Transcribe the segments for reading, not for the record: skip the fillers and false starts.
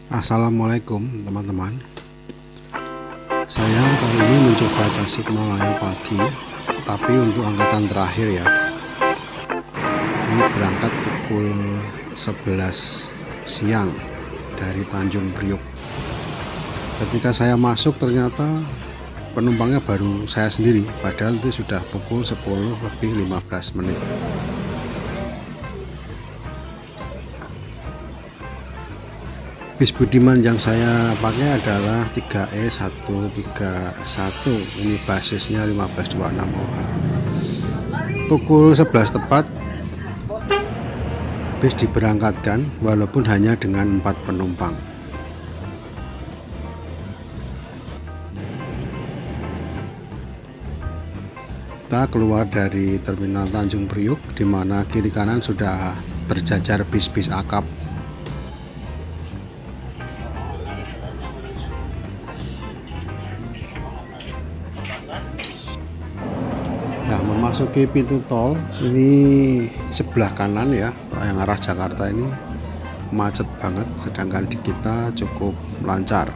Assalamualaikum teman-teman. Saya kali ini mencoba Tasikmalaya pagi, tapi untuk angkatan terakhir ya. Ini berangkat pukul 11 siang dari Tanjung Priok. Ketika saya masuk ternyata penumpangnya baru saya sendiri, padahal itu sudah pukul 10 lebih 15 menit. Bis Budiman yang saya pakai adalah 3E131. Ini basisnya 1526 OH. Pukul 11 tepat bis diberangkatkan walaupun hanya dengan 4 penumpang. Kita keluar dari terminal Tanjung Priok, di mana kiri kanan sudah berjajar bis-bis akap. Nah, memasuki pintu tol ini sebelah kanan ya, yang arah Jakarta ini macet banget, sedangkan di kita cukup lancar.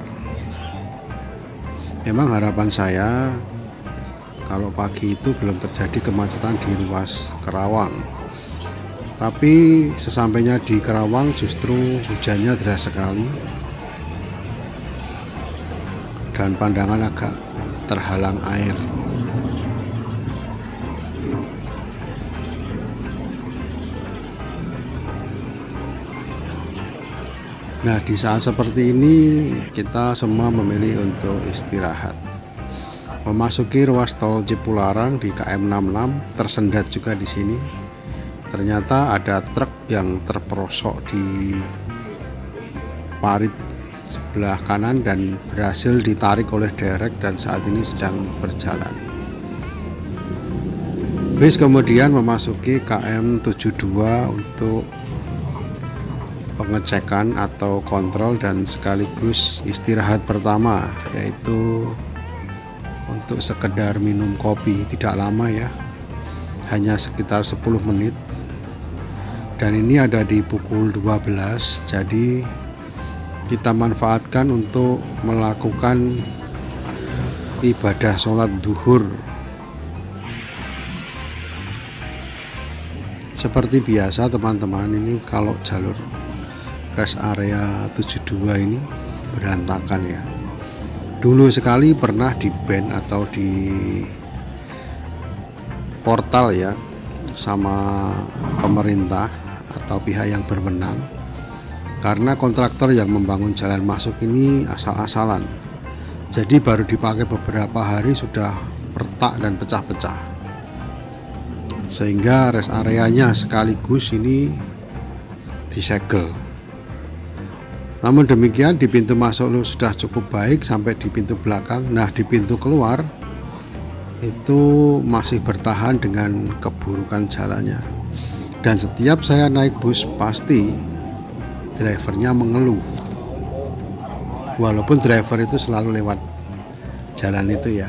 Memang harapan saya kalau pagi itu belum terjadi kemacetan di ruas Kerawang, tapi sesampainya di Kerawang justru hujannya deras sekali dan pandangan agak terhalang air. Nah, di saat seperti ini kita semua memilih untuk istirahat. Memasuki ruas tol Cipularang di KM 66 tersendat juga di sini. Ternyata ada truk yang terperosok di parit sebelah kanan dan berhasil ditarik oleh derek dan saat ini sedang berjalan. Bis kemudian memasuki KM 72 untuk pengecekan atau kontrol dan sekaligus istirahat pertama, yaitu untuk sekedar minum kopi. Tidak lama ya, hanya sekitar 10 menit, dan ini ada di pukul 12, jadi kita manfaatkan untuk melakukan ibadah sholat duhur. Seperti biasa teman-teman, ini kalau jalur rest area 72 ini berantakan ya. Dulu sekali pernah di ban atau di portal ya sama pemerintah atau pihak yang berwenang, karena kontraktor yang membangun jalan masuk ini asal-asalan. Jadi baru dipakai beberapa hari sudah retak dan pecah-pecah, sehingga rest areanya sekaligus ini disegel. Namun demikian di pintu masuk sudah cukup baik sampai di pintu belakang. Nah, di pintu keluar itu masih bertahan dengan keburukan jalannya. Dan setiap saya naik bus pasti drivernya mengeluh. Walaupun driver itu selalu lewat jalan itu ya,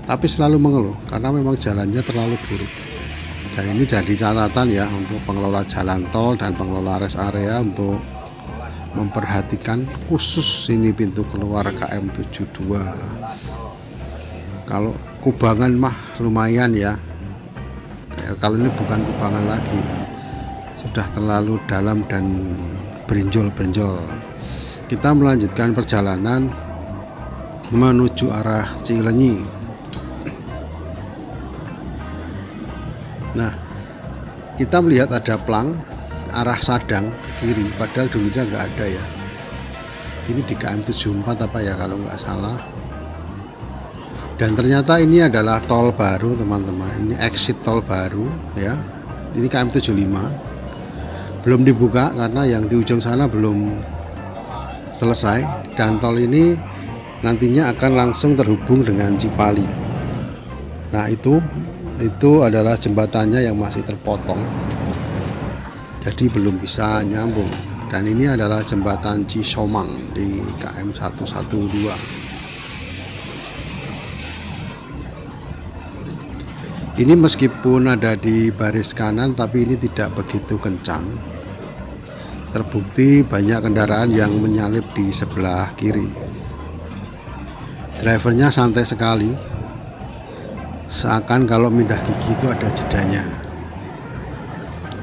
tapi selalu mengeluh karena memang jalannya terlalu buruk. Dan ini jadi catatan ya untuk pengelola jalan tol dan pengelola rest area untuk memperhatikan khusus ini pintu keluar KM 72. Kalau kubangan mah lumayan ya, kalau ini bukan kubangan lagi, sudah terlalu dalam dan berinjol-berinjol. Kita melanjutkan perjalanan menuju arah Cilenyi. Nah, kita melihat ada plang arah Sadang kiri, padahal dulunya nggak ada ya. Ini di KM 74 apa ya kalau nggak salah. Dan ternyata ini adalah tol baru teman-teman, ini exit tol baru ya. Ini KM 75 belum dibuka karena yang di ujung sana belum selesai, dan tol ini nantinya akan langsung terhubung dengan Cipali. Nah, itu adalah jembatannya yang masih terpotong, jadi belum bisa nyambung. Dan ini adalah jembatan Cisomang di KM 112. Ini meskipun ada di baris kanan, tapi ini tidak begitu kencang. terbukti banyak kendaraan yang menyalip di sebelah kiri. Drivernya santai sekali, seakan kalau mindah gigi itu ada jedanya.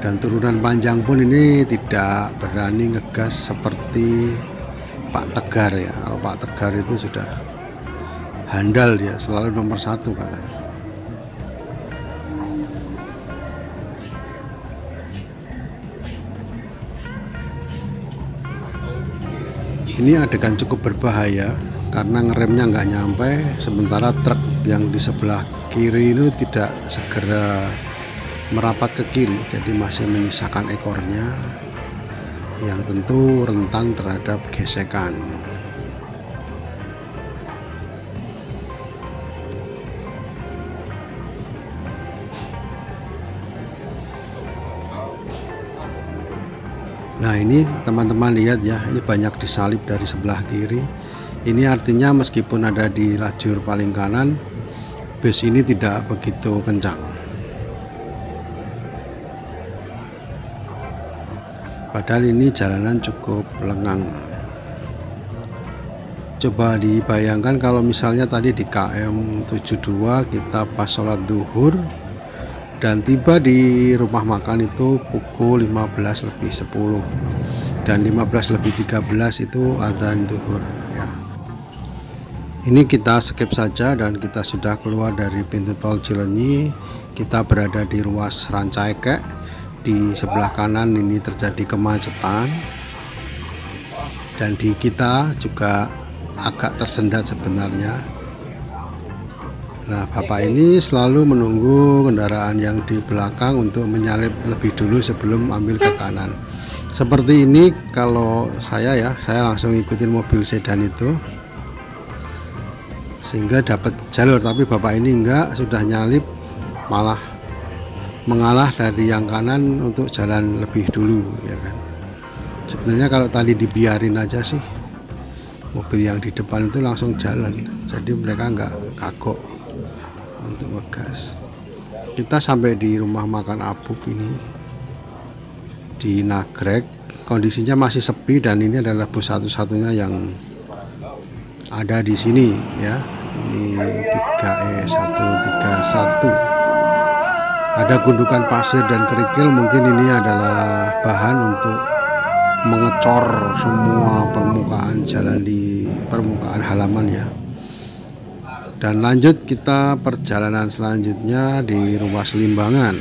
Dan turunan panjang pun ini tidak berani ngegas seperti Pak Tegar ya. Kalau Pak Tegar itu sudah handal, dia selalu nomor 1 katanya. Ini adegan cukup berbahaya karena ngeremnya nggak nyampe, sementara truk yang di sebelah kiri itu tidak segera merapat ke kiri, jadi masih menyisakan ekornya yang tentu rentan terhadap gesekan. Nah, ini teman-teman lihat ya, ini banyak disalip dari sebelah kiri. Ini artinya meskipun ada di lajur paling kanan, bus ini tidak begitu kencang. Padahal ini jalanan cukup lengang. Coba dibayangkan kalau misalnya tadi di KM 72 kita pas sholat duhur dan tiba di rumah makan itu pukul 15:10 dan 15:13 itu adzan duhur ya. Ini kita skip saja dan kita sudah keluar dari pintu tol Cileunyi. Kita berada di ruas Rancaikek. Di sebelah kanan ini terjadi kemacetan dan di kita juga agak tersendat sebenarnya. Nah, bapak ini selalu menunggu kendaraan yang di belakang untuk menyalip lebih dulu sebelum ambil ke kanan. Seperti ini kalau saya ya, saya langsung ikutin mobil sedan itu sehingga dapat jalur, tapi bapak ini enggak, sudah nyalip malah mengalah dari yang kanan untuk jalan lebih dulu ya kan. Sebenarnya kalau tadi dibiarin aja sih, mobil yang di depan itu langsung jalan, jadi mereka nggak kagok untuk ngegas. Kita sampai di rumah makan Abub ini di Nagrek, kondisinya masih sepi dan ini adalah bus satu-satunya yang ada di sini ya. Ini 3E131. Ada gundukan pasir dan kerikil, mungkin ini adalah bahan untuk mengecor semua permukaan jalan di permukaan halaman ya. Dan lanjut kita perjalanan selanjutnya di ruas Limbangan.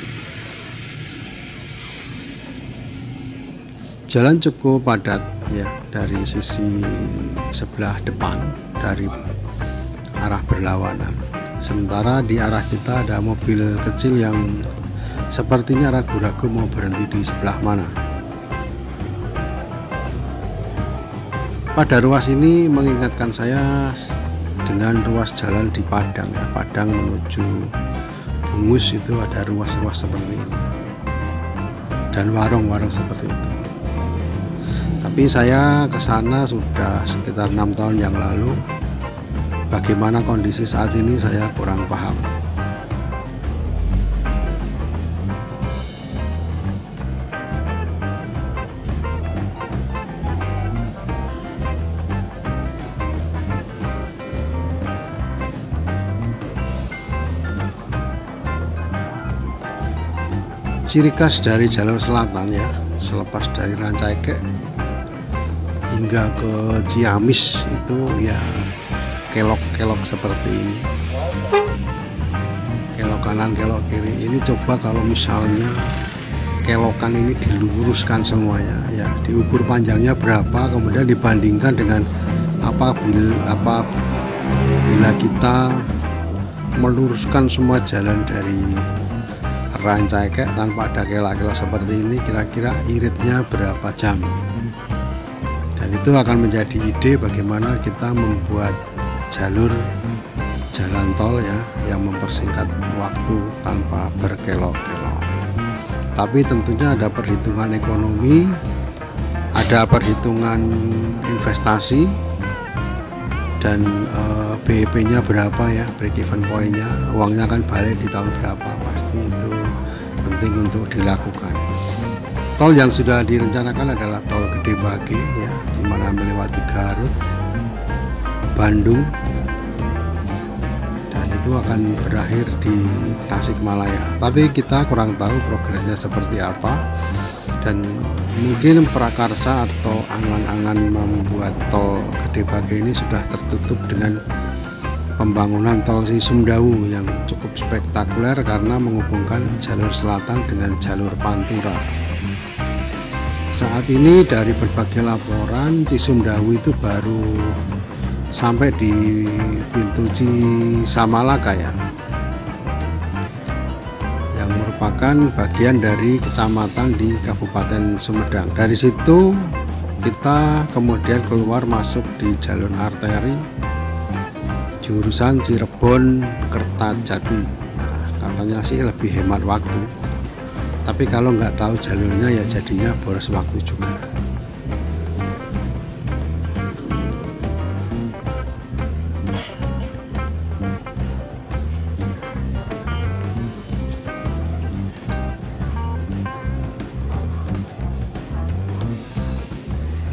Jalan cukup padat ya dari sisi sebelah depan dari arah berlawanan. Sementara di arah kita ada mobil kecil yang sepertinya ragu-ragu mau berhenti di sebelah mana. Pada ruas ini mengingatkan saya dengan ruas jalan di Padang ya. Padang menuju Bungus itu ada ruas-ruas seperti ini dan warung-warung seperti itu. Tapi saya ke sana sudah sekitar 6 tahun yang lalu. Bagaimana kondisi saat ini saya kurang paham. Ciri khas dari jalur selatan ya, selepas dari Rancaikek hingga ke Ciamis itu ya kelok-kelok seperti ini, kelok kanan kelok kiri. Ini coba kalau misalnya kelokan ini diluruskan semuanya ya, diukur panjangnya berapa, kemudian dibandingkan dengan bila kita meluruskan semua jalan dari Rancaikek tanpa ada kelak-kelok seperti ini, kira-kira iritnya berapa jam. Dan itu akan menjadi ide bagaimana kita membuat jalur jalan tol ya yang mempersingkat waktu tanpa berkelok-kelok. Tapi tentunya ada perhitungan ekonomi, ada perhitungan investasi, dan BEP-nya berapa ya, break even point-nya, uangnya akan balik di tahun berapa, pasti itu penting untuk dilakukan. Tol yang sudah direncanakan adalah tol Gede Bage ya, di mana melewati Garut, Bandung, dan itu akan berakhir di Tasikmalaya. Tapi kita kurang tahu progresnya seperti apa, dan mungkin prakarsa atau angan-angan membuat tol Gede Bage ini sudah tertutup dengan pembangunan tol Sisumdawu yang cukup spektakuler karena menghubungkan jalur selatan dengan jalur Pantura. Saat ini dari berbagai laporan, Cisumdawu itu baru sampai di pintu Cisamalaka ya, yang merupakan bagian dari kecamatan di Kabupaten Sumedang. Dari situ kita kemudian keluar masuk di jalur arteri jurusan Cirebon Kertajati. Nah, katanya sih lebih hemat waktu, tapi kalau nggak tahu jalurnya ya jadinya boros waktu juga.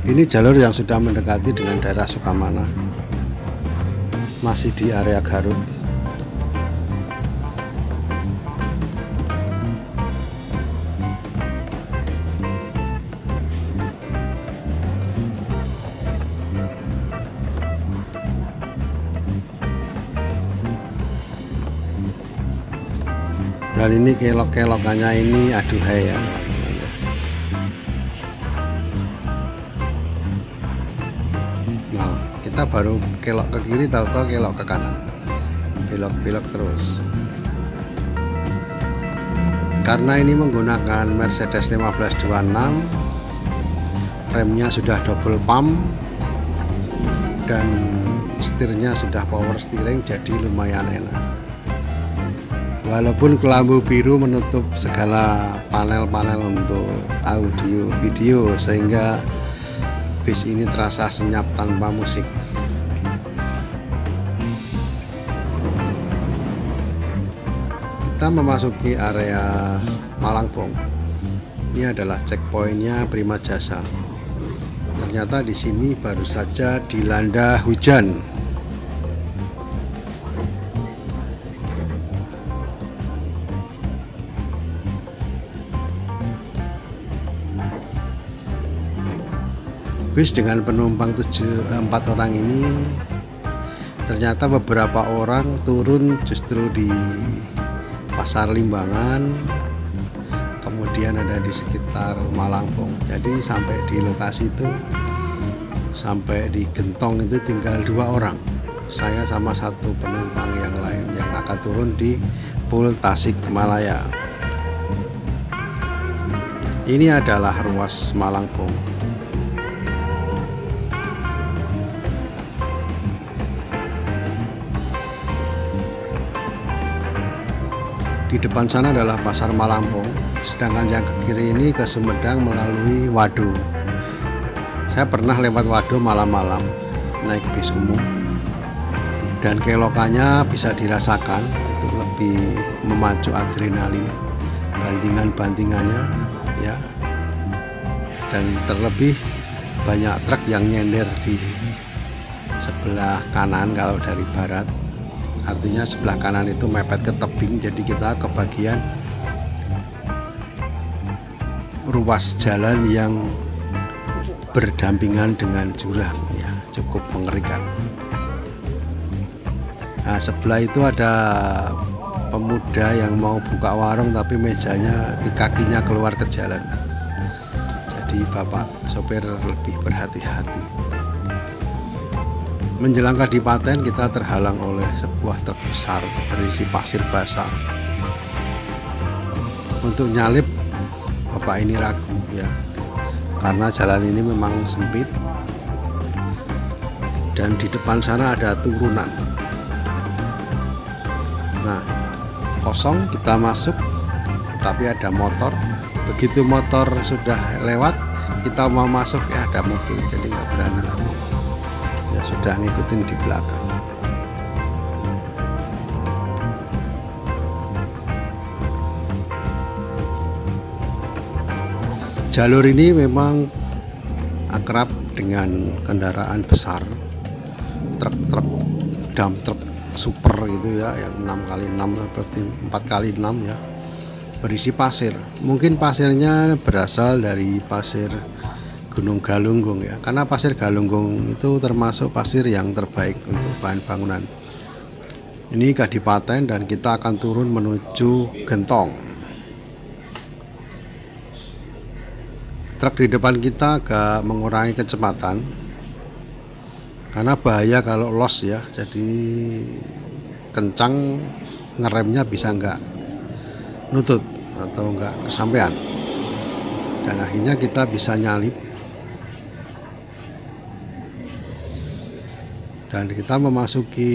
Ini jalur yang sudah mendekati dengan daerah Sukamana, masih di area Garut. Dan ini kelok-kelokannya ini aduhai ya teman-teman ya. Nah, kita baru kelok ke kiri, tahu-tahu kelok ke kanan, belok-belok terus. Karena ini menggunakan Mercedes 1526, remnya sudah double pump dan setirnya sudah power steering, jadi lumayan enak. Walaupun kelambu biru menutup segala panel-panel untuk audio video, sehingga bis ini terasa senyap tanpa musik. Kita memasuki area Malangbong. Ini adalah checkpointnya Prima Jasa. Ternyata di sini baru saja dilanda hujan. Bis dengan penumpang 4 orang ini, ternyata beberapa orang turun justru di Pasar Limbangan, kemudian ada di sekitar Malangbong. Jadi sampai di lokasi itu, sampai di Gentong itu tinggal 2 orang, saya sama 1 penumpang yang lain yang akan turun di Pul Tasikmalaya. Ini adalah ruas Malangbong. Di depan sana adalah Pasar Malangbong, sedangkan yang ke kiri ini ke Sumedang melalui Wado. Saya pernah lewat Wado malam-malam naik bis umum, dan kelokannya bisa dirasakan, itu lebih memacu adrenalin bandingannya ya. Dan terlebih banyak truk yang nyender di sebelah kanan kalau dari barat. Artinya sebelah kanan itu mepet ke tebing, jadi kita ke bagian ruas jalan yang berdampingan dengan jurang ya, cukup mengerikan. Nah, sebelah itu ada pemuda yang mau buka warung tapi mejanya kakinya keluar ke jalan. Jadi bapak sopir lebih berhati-hati. Menjelang Kadipaten kita terhalang oleh sebuah truk besar berisi pasir basah. Untuk nyalip bapak ini ragu ya, karena jalan ini memang sempit dan di depan sana ada turunan. Nah, kosong kita masuk, tapi ada motor. Begitu motor sudah lewat, kita mau masuk ya ada mobil, jadi nggak berani lagi. Ya sudah ngikutin di belakang. jalur ini memang akrab dengan kendaraan besar, truk-truk, dump truk super gitu ya, yang 6x6 seperti 4x6 ya, berisi pasir. Mungkin pasirnya berasal dari pasir Gunung Galunggung ya, karena pasir Galunggung itu termasuk pasir yang terbaik untuk bahan bangunan. Ini Kadipaten dan kita akan turun menuju Gentong. Truk di depan kita agak mengurangi kecepatan karena bahaya kalau los ya, jadi kencang ngeremnya bisa nggak nutut atau nggak kesampaian, dan akhirnya kita bisa nyalip dan kita memasuki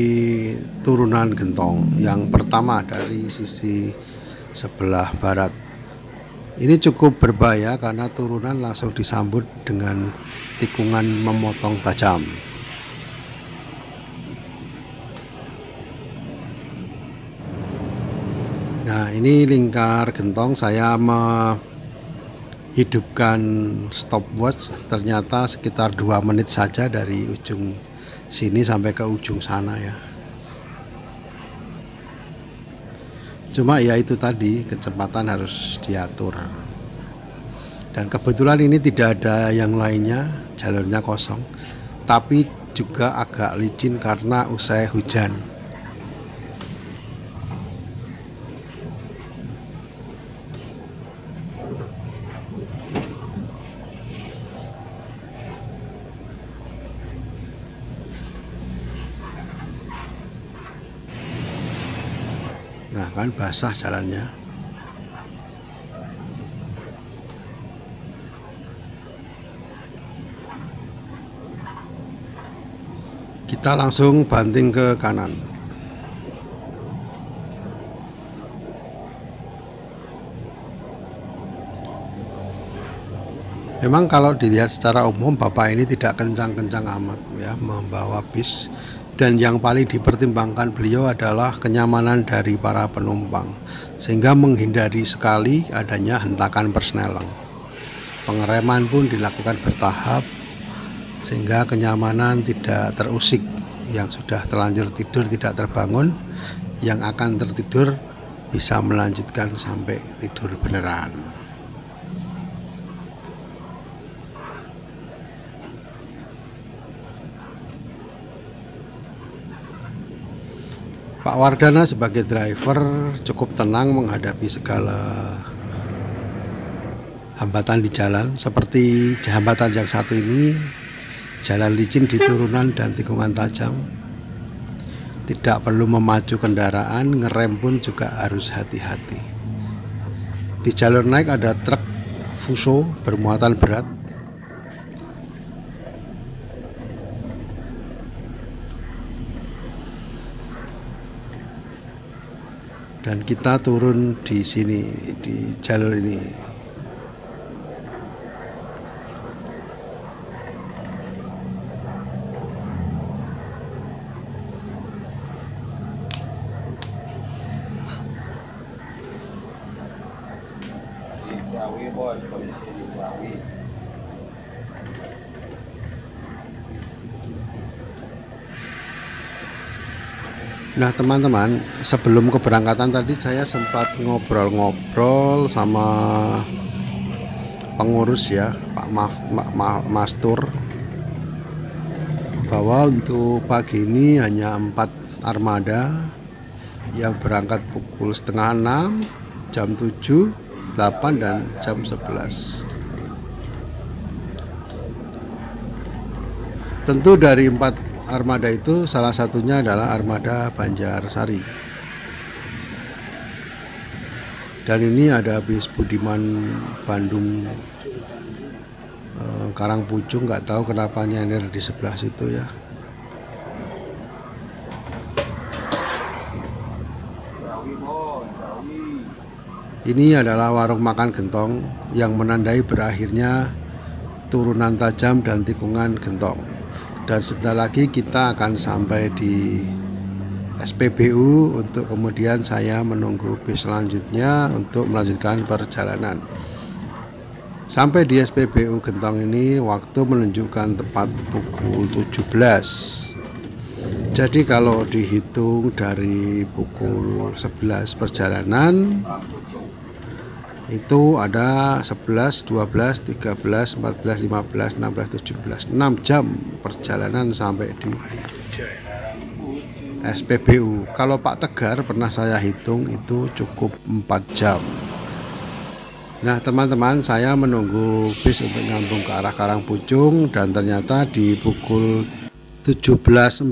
turunan Gentong yang pertama dari sisi sebelah barat. Ini cukup berbahaya karena turunan langsung disambut dengan tikungan memotong tajam. Nah, ini lingkar Gentong. Saya menghidupkan stopwatch, ternyata sekitar 2 menit saja dari ujung sini sampai ke ujung sana ya. Cuma ya itu tadi, kecepatan harus diatur. Dan kebetulan ini tidak ada yang lainnya, jalurnya kosong, tapi juga agak licin karena usai hujan. Nah kan basah jalannya. Kita langsung banting ke kanan. Memang kalau dilihat secara umum bapak ini tidak kencang-kencang amat ya membawa bis. Dan yang paling dipertimbangkan beliau adalah kenyamanan dari para penumpang, sehingga menghindari sekali adanya hentakan persneling. Pengereman pun dilakukan bertahap sehingga kenyamanan tidak terusik. Yang sudah terlanjur tidur tidak terbangun, yang akan tertidur bisa melanjutkan sampai tidur beneran. Pak Wardana sebagai driver cukup tenang menghadapi segala hambatan di jalan, seperti hambatan yang satu ini, jalan licin di turunan dan tikungan tajam. Tidak perlu memacu kendaraan, ngerem pun juga harus hati-hati. Di jalur naik ada truk Fuso bermuatan berat. Dan kita turun di sini, di jalur ini. Nah teman-teman, sebelum keberangkatan tadi saya sempat ngobrol-ngobrol sama pengurus ya, Pak Mastur, bahwa untuk pagi ini hanya 4 armada yang berangkat pukul setengah 6, jam 7, 8 dan jam 11. Tentu dari 4 armada itu salah satunya adalah armada Banjarsari. Dan ini ada bis Budiman Bandung Karangpucung, nggak tahu kenapa nyender di sebelah situ ya. Ini adalah warung makan Gentong yang menandai berakhirnya turunan tajam dan tikungan Gentong. Dan sebentar lagi kita akan sampai di SPBU untuk kemudian saya menunggu bis selanjutnya untuk melanjutkan perjalanan. Sampai di SPBU Gentong ini waktu menunjukkan tepat pukul 17. Jadi kalau dihitung dari pukul 11 perjalanan itu ada 11, 12, 13, 14, 15, 16, 17, 6 jam perjalanan sampai di SPBU. Kalau Pak Tegar pernah saya hitung itu cukup 4 jam. Nah teman-teman, saya menunggu bis untuk nyambung ke arah Karangpucung dan ternyata di pukul 17.44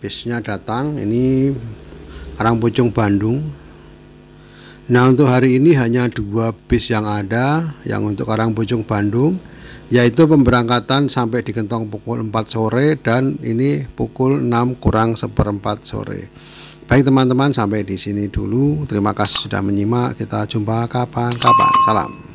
bisnya datang. Ini Karangpucung Bandung. Nah untuk hari ini hanya 2 bis yang ada, yang untuk Karangpucung Bandung, yaitu pemberangkatan sampai di Gentong pukul 4 sore dan ini pukul 6 kurang seperempat sore. Baik teman-teman, sampai di sini dulu. Terima kasih sudah menyimak. Kita jumpa kapan-kapan. Salam.